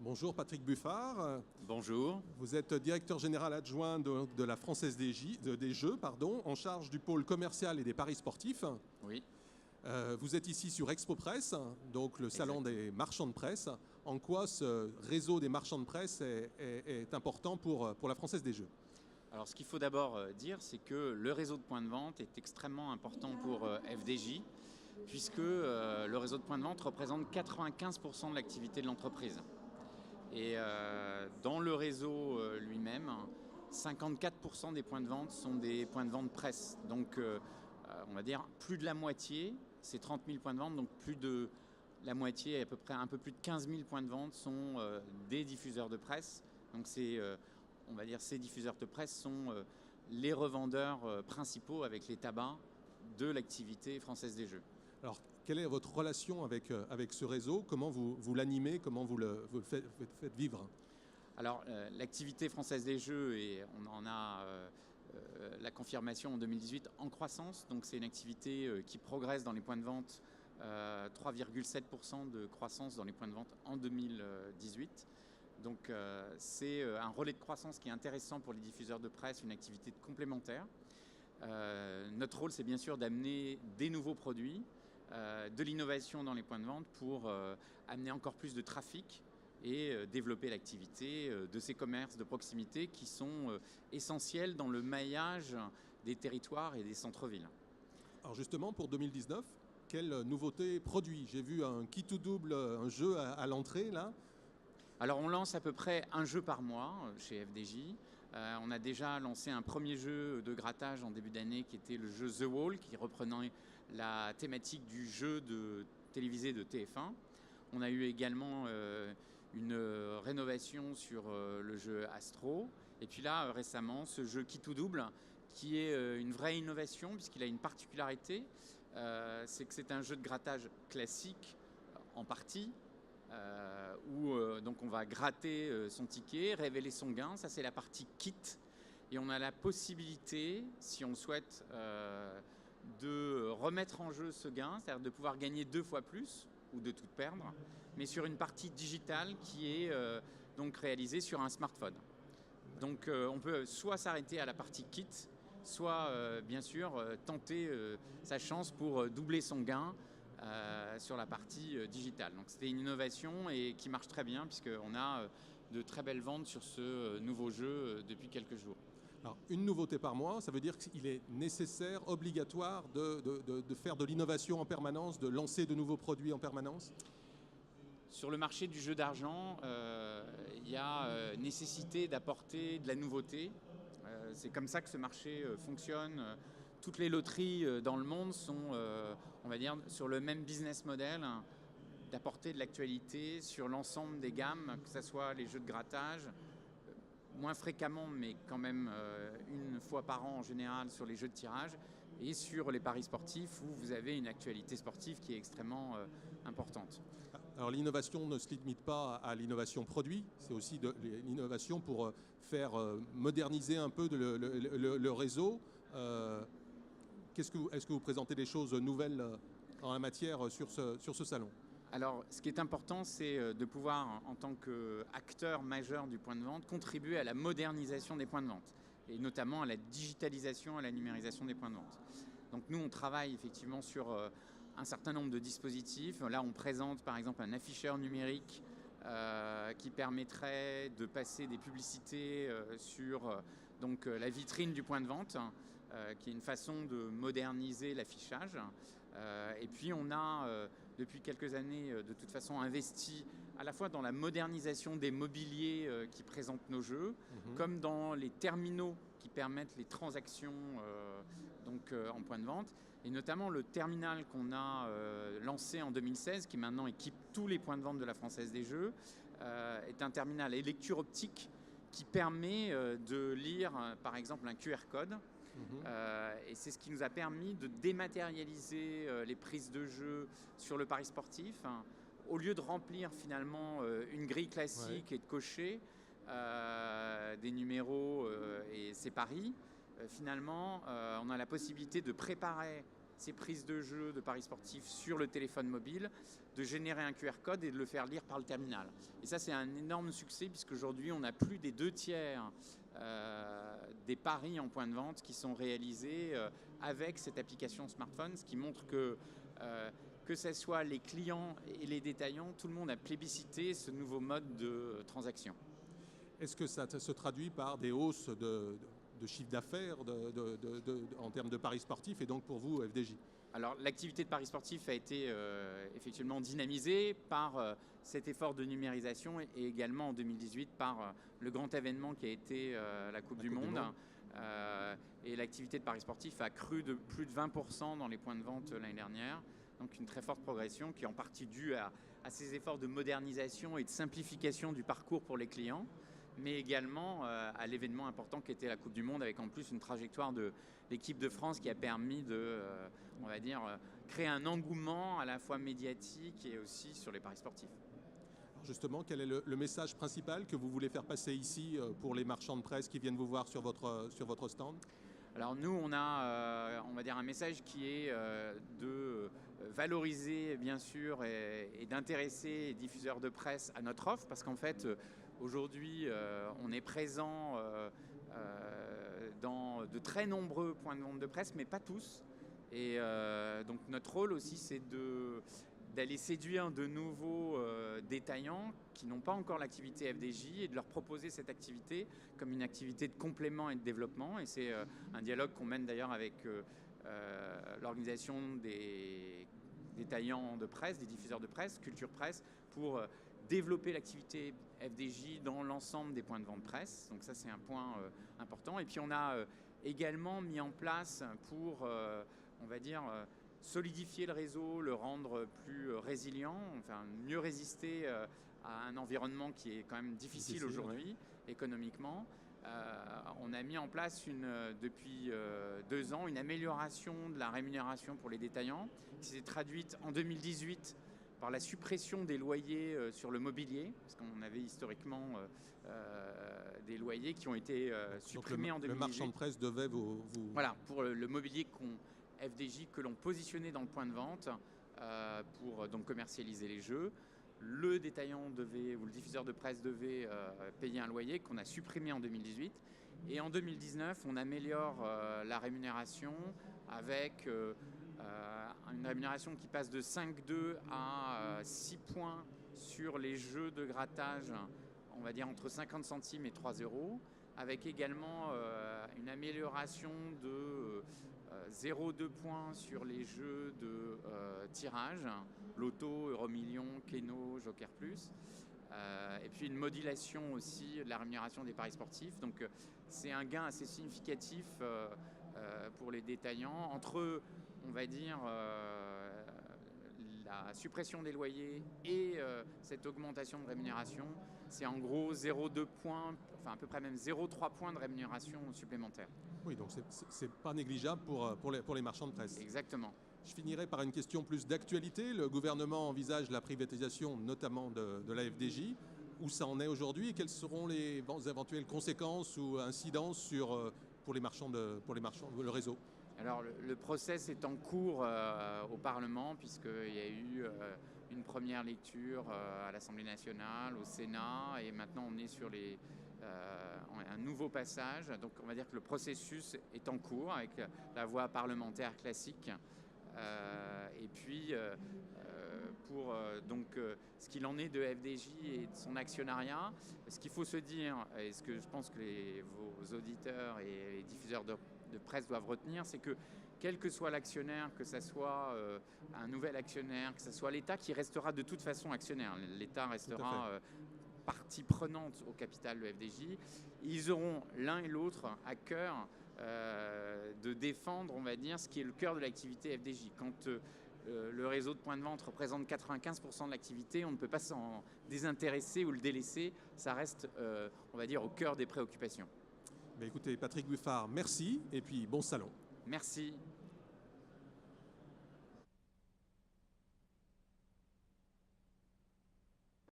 Bonjour Patrick Buffard, Bonjour. vous êtes directeur général adjoint de la Française des Jeux, en charge du pôle commercial et des paris sportifs. Oui. Vous êtes ici sur Expo Presse, donc le salon Exact. des marchands de presse. En quoi ce réseau des marchands de presse est important pour la Française des Jeux? Alors ce qu'il faut d'abord dire, c'est que le réseau de points de vente est extrêmement important pour FDJ, puisque le réseau de points de vente représente 95% de l'activité de l'entreprise. Et dans le réseau lui-même, 54% des points de vente sont des points de vente presse. Donc on va dire plus de la moitié, c'est 30 000 points de vente, donc plus de la moitié, à peu près un peu plus de 15 000 points de vente sont des diffuseurs de presse. Donc on va dire ces diffuseurs de presse sont les revendeurs principaux avec les tabacs de l'activité Française des Jeux. Alors, quelle est votre relation avec ce réseau? Comment vous l'animez? Comment vous le faites vivre? Alors, l'activité Française des Jeux, et on en a la confirmation en 2018, en croissance. Donc, c'est une activité qui progresse dans les points de vente, 3,7% de croissance dans les points de vente en 2018. Donc, c'est un relais de croissance qui est intéressant pour les diffuseurs de presse, une activité complémentaire. Notre rôle, c'est bien sûr d'amener des nouveaux produits, de l'innovation dans les points de vente pour amener encore plus de trafic et développer l'activité de ces commerces de proximité qui sont essentiels dans le maillage des territoires et des centres-villes. Alors justement, pour 2019, quelle nouveauté produit? J'ai vu un kit ou double, un jeu à l'entrée là. Alors on lance à peu près un jeu par mois chez FDJ. On a déjà lancé un premier jeu de grattage en début d'année qui était le jeu The Wall, qui reprenait la thématique du jeu télévisé de TF1. On a eu également une rénovation sur le jeu Astro. Et puis là, récemment, ce jeu Kit ou Double, qui est une vraie innovation puisqu'il a une particularité, c'est que c'est un jeu de grattage classique en partie, où donc on va gratter son ticket, révéler son gain. Ça, c'est la partie kit. Et on a la possibilité, si on le souhaite, de remettre en jeu ce gain, c'est-à-dire de pouvoir gagner 2 fois plus ou de tout perdre, mais sur une partie digitale qui est donc réalisée sur un smartphone. Donc on peut soit s'arrêter à la partie kit, soit bien sûr tenter sa chance pour doubler son gain sur la partie digitale. Donc c'était une innovation et qui marche très bien puisqu'on a de très belles ventes sur ce nouveau jeu depuis quelques jours. Alors, une nouveauté par mois, ça veut dire qu'il est nécessaire, obligatoire de faire de l'innovation en permanence, de lancer de nouveaux produits en permanence? Sur le marché du jeu d'argent, il y a nécessité d'apporter de la nouveauté. C'est comme ça que ce marché fonctionne. Toutes les loteries dans le monde sont, on va dire, sur le même business model, d'apporter de l'actualité sur l'ensemble des gammes, que ce soit les jeux de grattage, moins fréquemment, mais quand même une fois par an en général sur les jeux de tirage, et sur les paris sportifs où vous avez une actualité sportive qui est extrêmement importante. Alors l'innovation ne se limite pas à l'innovation produit, c'est aussi de l'innovation pour faire moderniser un peu le réseau. Est-ce que vous présentez des choses nouvelles en la matière sur ce salon? Alors, ce qui est important, c'est de pouvoir, en tant qu'acteur majeur du point de vente, contribuer à la modernisation des points de vente, et notamment à la digitalisation, à la numérisation des points de vente. Donc nous, on travaille effectivement sur un certain nombre de dispositifs. Là, on présente par exemple un afficheur numérique qui permettrait de passer des publicités sur donc, la vitrine du point de vente, qui est une façon de moderniser l'affichage. Et puis on a depuis quelques années de toute façon investi à la fois dans la modernisation des mobiliers qui présentent nos jeux, comme dans les terminaux qui permettent les transactions donc, en point de vente. Et notamment le terminal qu'on a lancé en 2016, qui maintenant équipe tous les points de vente de la Française des Jeux, est un terminal à lecture optique qui permet de lire par exemple un QR code. Et c'est ce qui nous a permis de dématérialiser les prises de jeu sur le pari sportif. Au lieu de remplir finalement une grille classique et de cocher des numéros et ses paris, finalement on a la possibilité de préparer ces prises de jeu de paris sportifs sur le téléphone mobile, de générer un QR code et de le faire lire par le terminal. Et ça, c'est un énorme succès puisqu'aujourd'hui, on a plus des 2/3 des paris en point de vente qui sont réalisés avec cette application smartphone, ce qui montre que ce soit les clients et les détaillants, tout le monde a plébiscité ce nouveau mode de transaction. Est-ce que ça se traduit par des hausses de chiffre d'affaires en termes de paris sportifs et donc pour vous, FDJ? Alors l'activité de paris sportif a été effectivement dynamisée par cet effort de numérisation et également en 2018 par le grand événement qui a été la Coupe du Monde. Et l'activité de paris sportif a cru de plus de 20% dans les points de vente l'année dernière. Donc une très forte progression qui est en partie due à ces efforts de modernisation et de simplification du parcours pour les clients, mais également à l'événement important qui était la Coupe du Monde, avec en plus une trajectoire de l'équipe de France qui a permis de, on va dire, créer un engouement à la fois médiatique et aussi sur les paris sportifs. Justement, quel est le message principal que vous voulez faire passer ici pour les marchands de presse qui viennent vous voir sur votre stand? Alors nous, on a, on va dire, un message qui est de valoriser, bien sûr, et d'intéresser les diffuseurs de presse à notre offre, parce qu'en fait, aujourd'hui, on est présent dans de très nombreux points de vente de presse, mais pas tous. Et donc notre rôle aussi, c'est d'aller séduire de nouveaux détaillants qui n'ont pas encore l'activité FDJ et de leur proposer cette activité comme une activité de complément et de développement. Et c'est un dialogue qu'on mène d'ailleurs avec l'organisation des détaillants de presse, des diffuseurs de presse, Culture Presse, pour développer l'activité FDJ dans l'ensemble des points de vente presse. Donc ça, c'est un point important. Et puis on a également mis en place pour, on va dire, solidifier le réseau, le rendre plus résilient, enfin mieux résister à un environnement qui est quand même difficile aujourd'hui, économiquement. On a mis en place depuis 2 ans une amélioration de la rémunération pour les détaillants qui s'est traduite en 2018 par la suppression des loyers sur le mobilier, parce qu'on avait historiquement des loyers qui ont été supprimés en 2018. Le marchand de presse devait vous... Voilà, pour le mobilier FDJ que l'on positionnait dans le point de vente pour donc commercialiser les jeux. Le détaillant devait, ou le diffuseur de presse devait payer un loyer qu'on a supprimé en 2018. Et en 2019, on améliore la rémunération avec une rémunération qui passe de 5,2 à 6 points sur les jeux de grattage, on va dire entre 50 centimes et 3 €, avec également une amélioration de 0,2 points sur les jeux de tirage, Loto, Euromillion, Keno, Joker Plus, et puis une modulation aussi de la rémunération des paris sportifs. Donc c'est un gain assez significatif pour les détaillants entre, on va dire, la suppression des loyers et cette augmentation de rémunération. C'est en gros 0,2 points, enfin à peu près même 0,3 points de rémunération supplémentaire. Oui, donc c'est pas négligeable pour les marchands de presse. Exactement. Je finirai par une question plus d'actualité. Le gouvernement envisage la privatisation notamment de la FDJ. Où ça en est aujourd'hui et quelles seront les éventuelles conséquences ou incidences pour les marchands, le réseau? Alors le process est en cours au Parlement puisqu'il y a eu une première lecture à l'Assemblée nationale, au Sénat, et maintenant on est sur un nouveau passage. Donc on va dire que le processus est en cours avec la voie parlementaire classique. Et puis pour ce qu'il en est de FDJ et de son actionnariat, ce qu'il faut se dire, et ce que je pense que vos auditeurs et les diffuseurs de presse doivent retenir, c'est que quel que soit l'actionnaire, que ce soit un nouvel actionnaire, que ce soit l'État qui restera de toute façon actionnaire, l'État restera partie prenante au capital de FDJ, ils auront l'un et l'autre à cœur de défendre, on va dire, ce qui est le cœur de l'activité FDJ. Quand le réseau de points de vente représente 95% de l'activité, on ne peut pas s'en désintéresser ou le délaisser. Ça reste, on va dire, au cœur des préoccupations. Mais écoutez, Patrick Buffard, merci et puis bon salon. Merci.